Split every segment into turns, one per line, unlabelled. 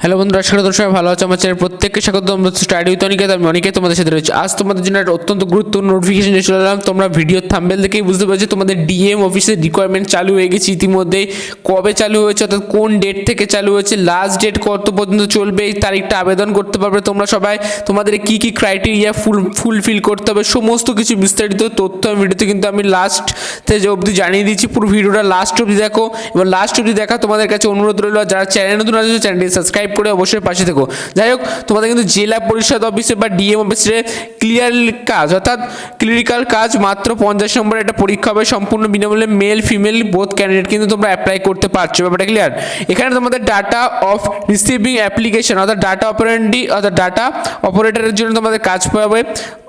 Hello বন্ধুরা, স্বাগত। সবাই ভালো আছে? আমার চ্যানেল প্রত্যেককে স্বাগত। আমরা স্টাডি উইথ অনিকেত, আমি অনিকেত তোমাদের সাথে রয়েছে। আজ তোমাদের জন্য একটা অত্যন্ত গুরুত্বপূর্ণ নোটিফিকেশন নিয়ে চলে এলাম। তোমরা ভিডিওর থাম্বনেল দেখেই বুঝতে পারছো তোমাদের ডিএম অফিসের রিকোয়ারমেন্ট চালু হয়ে গেছে ইতিমধ্যে। কবে চালু হয়েছে, অর্থাৎ কোন ডেট থেকে চালু হয়েছে, লাস্ট ডেট কত পর্যন্ত চলবে, এই তারিখটা আবেদন করতে পারবে তোমরা সবাই। তোমাদের কি কি ক্রাইটেরিয়া ফুলফিল করতে হবে, সমস্ত কিছু বিস্তারিত তথ্য আমি ভিডিওতে কিন্তু আমি লাস্ট যে অবধি জানিয়ে দিচ্ছি। পুরো ভিডিওটা লাস্ট অবধি দেখো। এবার লাস্ট অবধি দেখা তোমাদের কাছে অনুরোধ রইল, যারা চ্যানেল নতুন আছে চ্যানেলটি সাবস্ক্রাইব করে অবশ্যই পাশে থেকো। যাই হোক, তোমাদের কিন্তু জেলা পরিষদ অফিসে বা ডিএম অফিসে ক্লিয়ারিক্যাল কাজ মাত্র 50 নম্বরের একটা পরীক্ষা হবে, সম্পূর্ণ বিনামূল্যে। মেল ফিমেল বোথ ক্যান্ডিডেট কিন্তু তোমরা অ্যাপ্লাই করতে পারছো। ব্যাপারটা ক্লিয়ার? এখানে তোমাদের ডাটা অফ রিসিভিং অ্যাপ্লিকেশন অর্থাৎ ডাটা অপারেটরের জন্য তোমাদের কাজ পাবে।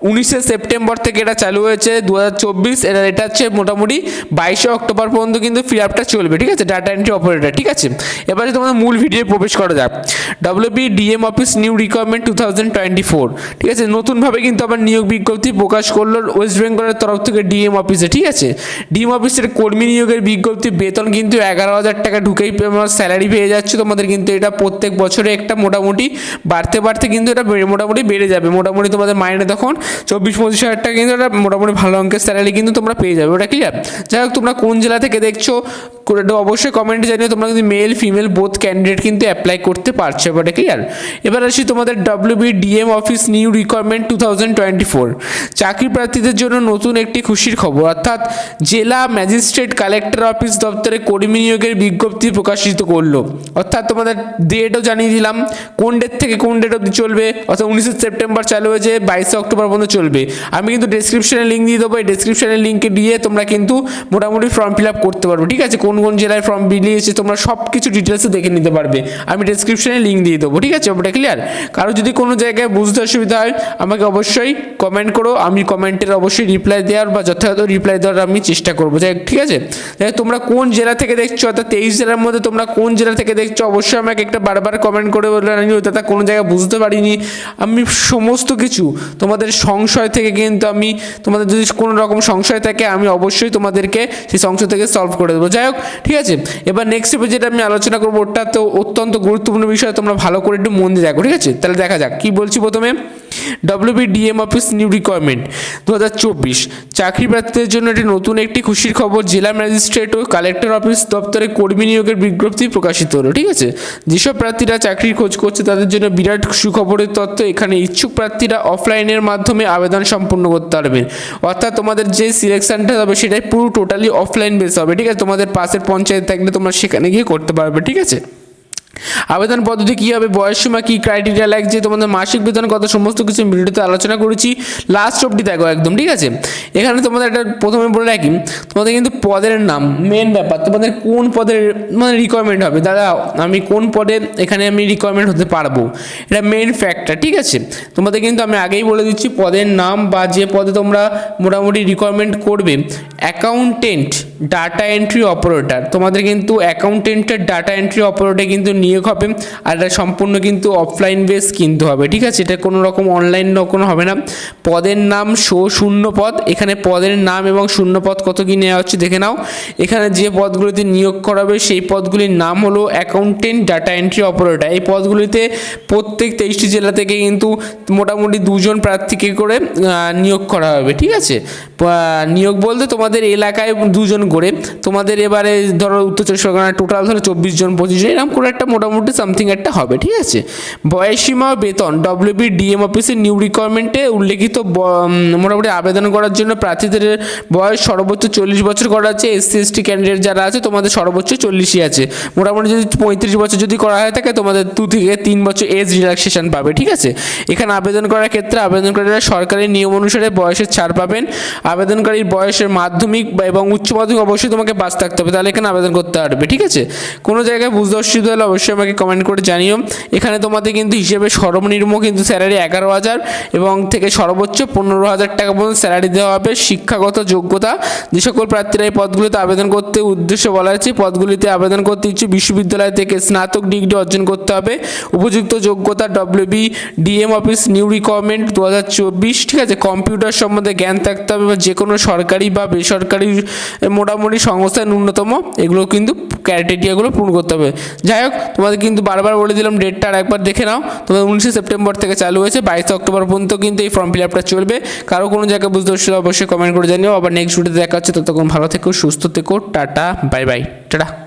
19 সেপ্টেম্বর থেকে এটা চালু হয়েছে 2024। এটা হচ্ছে মোটামুটি 22 অক্টোবর পর্যন্ত কিন্তু ফিল আপটা চলবে। ঠিক আছে, ডাটা এন্ট্রি অপারেটর। ঠিক আছে, এবারে তোমাদের মূল ভিডিও প্রবেশ করা যাক। DM office new requirement 2024। ঠিক আছে, নতুনভাবে কিন্তু আবার নিয়োগ বিজ্ঞপ্তি প্রকাশ করলো ওয়েস্ট বেঙ্গলের তরফ থেকে ডিএম অফিসে। ঠিক আছে, ডিএম অফিসের কর্মী নিয়োগের বিজ্ঞপ্তি। বেতন কিন্তু 11,000 টাকা ঢুকেই স্যালারি পেয়ে যাচ্ছে তোমাদের। কিন্তু এটা প্রত্যেক বছরে একটা মোটামুটি বাড়তে কিন্তু এটা মোটামুটি বেড়ে যাবে। মোটামুটি তোমাদের মাইনে তখন 24-25 হাজার টাকা কিন্তু একটা মোটামুটি ভালো অঙ্কের স্যালারি কিন্তু তোমরা পেয়ে যাবে। ওটা ক্লিয়ার? যাই হোক, তোমরা কোন জেলা থেকে দেখছো অবশ্যই কমেন্টে জানিয়ে। তোমরা কিন্তু মেল ফিমেল বোথ ক্যান্ডিডেট কিন্তু অ্যাপ্লাই করতে পারছো। ওটা ক্লিয়ার? এবার আসি তোমাদের ডিএম অফিস নিউ রিকোয়ারমেন্ট 2024। চাকরি প্রার্থীদের জন্য নতুন একটি খুশির খবর, অর্থাৎ জেলা ম্যাজিস্ট্রেট কালেক্টর অফিস দপ্তরে কর্মী নিয়োগের বিজ্ঞপ্তি প্রকাশিত করলো। অর্থাৎ তোমাদের ডেটও জানিয়ে দিলাম, কোন ডেট থেকে কোন ডেট অবধি চলবে। অর্থাৎ 19 সেপ্টেম্বর চালু হয়েছে, 22 অক্টোবর পর্যন্ত চলবে। আমি কিন্তু ডেসক্রিপশনে লিঙ্ক দিয়ে দেবো। এই ডেসক্রিপশনের লিঙ্কে দিয়ে তোমরা কিন্তু মোটামুটি ফর্ম ফিল আপ করতে পারবে। ঠিক আছে, কোন কোন জেলায় ফর্ম বেরিয়েছে তোমরা সব কিছু ডিটেলসে দেখে নিতে পারবে। আমি ডেসক্রিপশনে লিঙ্ক দিয়ে দেবো। ঠিক আছে, ওটা ক্লিয়ার? কারো যদি কোনো জায়গায় বুঝতে অসুবিধা হয় আমাকে অবশ্যই কমেন্ট করো। আমি কমেন্টের অবশ্যই রিপ্লাই দেওয়ার বা যথাযথ রিপ্লাই দেওয়ার আমি চেষ্টা করবো। যাই, ঠিক আছে? তোমরা কোন জেলা থেকে দেখছো, অর্থাৎ 23 জেলার মধ্যে তোমরা কোন জেলা থেকে দেখছো অবশ্যই আমাকে একটা বারবার কমেন্ট করে বললে আমি দাদা কোনো জায়গায় বুঝতে পারিনি। আমি সমস্ত কিছু তোমাদের সংশয় থেকে কিন্তু আমি তোমাদের যদি কোনো রকম সংশয় থাকে আমি অবশ্যই তোমাদেরকে সেই সংশয় থেকে সলভ করে দেবো। যাই হোক, ঠিক আছে? এবার নেক্সট স্টেপে যেটা আমি আলোচনা করবো ওটা তো অত্যন্ত গুরুত্বপূর্ণ বিষয়, তোমরা ভালো করে একটু মন দিয়ে দেখো। ঠিক আছে, তাহলে দেখা যাক কি বলছি। প্রথমে ডিএম অফিস নিউ রিকোয়ারমেন্ট 2024। চাকরি প্রার্থীদের জন্য এটি নতুন একটি খুশির খবর। জেলা ম্যাজিস্ট্রেট ও কালেক্টর অফিস দপ্তরে কর্মী নিয়োগের বিজ্ঞপ্তি প্রকাশিত হলো। ঠিক আছে, যেসব প্রার্থীরা চাকরির খোঁজ করছে তাদের জন্য বিরাট সুখবরের তথ্য। এখানে ইচ্ছুক প্রার্থীরা অফলাইনের মাধ্যমে আবেদন সম্পূর্ণ করতে পারবেন। অর্থাৎ তোমাদের যে সিলেকশনটা হবে সেটাই পুরো টোটালি অফলাইন বেস হবে। ঠিক আছে, তোমাদের পাশের পঞ্চায়েত থাকলে তোমরা সেখানে গিয়ে করতে পারবে। ঠিক আছে, আবেদন পদ্ধতি কী হবে, বয়স সীমা কী, ক্রাইটেরিয়া লাগছে, তোমাদের মাসিক বেতন কত, সমস্ত কিছু ভিডিওতে আলোচনা করেছি। লাস্ট অবধি দেখো একদম। ঠিক আছে, এখানে তোমাদের একটা প্রথমে বলে রাখি, তোমাদের কিন্তু পদের নাম মেন ব্যাপার। তোমাদের কোন পদের মানে রিকোয়ারমেন্ট হবে, দাদা আমি কোন পদে এখানে আমি রিকোয়ারমেন্ট হতে পারবো, এটা মেন ফ্যাক্টর। ঠিক আছে, তোমাদের কিন্তু আমি আগেই বলে দিচ্ছি পদের নাম বা যে পদে তোমরা মোটামুটি রিকোয়ারমেন্ট করবে। অ্যাকাউন্টেন্ট ডাটা এন্ট্রি অপারেটর, তোমাদের কিন্তু অ্যাকাউন্টেন্টের ডাটা এন্ট্রি অপারেটর কিন্তু নিয়োগ হবে। আর এটা সম্পূর্ণ কিন্তু অফলাইন বেস কিন্তু হবে। ঠিক আছে, এটা কোনো রকম অনলাইন কোনো হবে না। পদের নাম শূন্য পদ। এখানে পদের নাম এবং শূন্য পদ কত কি নেওয়া হচ্ছে দেখে নাও। এখানে যে পদগুলিতে নিয়োগ করাবে সেই পদগুলির নাম হলো অ্যাকাউন্টেন্ট ডাটা এন্ট্রি অপারেটর। এই পদগুলিতে প্রত্যেক 23টি জেলা থেকে কিন্তু মোটামুটি 2 জন প্রার্থীকে করে নিয়োগ করা হবে। ঠিক আছে, নিয়োগ বলতে তোমাদের এলাকায় 2 জন করে, তোমাদের এবারে ধরো উত্তর 24 পরগনায় টোটাল ধরো 24 জন 25 জন এরকম করে একটা মোটামুটি সামথিং একটা হবে। ঠিক আছে, বয়সীমা বেতন ডিএম অফিসের নিউ রিকোয়ারমেন্টে উল্লেখিত মোটামুটি আবেদন করার জন্য প্রার্থীদের বয়স সর্বোচ্চ 40 বছর করা আছে। SC/ST ক্যান্ডিডেট যারা আছে তোমাদের সর্বোচ্চ 40ই আছে। মোটামুটি যদি 35 বছর যদি করা হয়ে থাকে তোমাদের 2 থেকে 3 বছর এজ রিল্যাক্সেশন পাবে। ঠিক আছে, এখানে আবেদন করার ক্ষেত্রে আবেদনকারীরা সরকারি নিয়ম অনুসারে বয়সের ছাড় পাবেন। আবেদনকারীর বয়সের মাধ্যমিক এবং উচ্চ মাধ্যমিক অবশ্যই তোমাকে পাস থাকতে হবে, তাহলে এখানে আবেদন করতে পারবে। ঠিক আছে, কোনো জায়গায় বুঝতে অসুবিধা হলে অবশ্যই আমাকে কমেন্ট করে জানিও। এখানে তোমাদের কিন্তু হিসেবে সর্বনিম্ন কিন্তু স্যালারি 11,000 এবং থেকে সর্বোচ্চ 15,000 টাকা পর্যন্ত স্যালারি দেওয়া হবে। শিক্ষাগত যোগ্যতা, যে সকল প্রার্থীরা এই পদগুলিতে আবেদন করতে উদ্দেশ্য বলা হয়েছে, পদগুলিতে আবেদন করতে ইচ্ছুক বিশ্ববিদ্যালয় থেকে স্নাতক ডিগ্রি অর্জন করতে হবে। উপযুক্ত যোগ্যতা ডিএম অফিস নিউ রিকোয়ারমেন্ট 2024। ঠিক আছে, কম্পিউটার সম্বন্ধে জ্ঞান থাকতে হবে বা যে কোনো সরকারি বা বেসরকারি মোটামুটি সংস্থায় ন্যূনতম এগুলো কিন্তু ক্রাইটেরিয়াগুলো পূরণ করতে হবে। যাই হোক, তোমাদের কিন্তু বারবার বলে দিলাম ডেটটা আর একবার দেখে নাও। তোমাদের 19 সেপ্টেম্বর থেকে চালু হয়েছে, 22 অক্টোবর পর্যন্ত কিন্তু এই ফর্ম ফিল আপটা চলবে। কারো কোনো জায়গায় বুঝতে হচ্ছে অবশ্যই কমেন্ট করে জানিও। আবার নেক্সট ভিডিওতে দেখা হচ্ছে, ততক্ষণ ভালো থেকো, সুস্থ থেকো, টাটা বাই বাই, টাটা।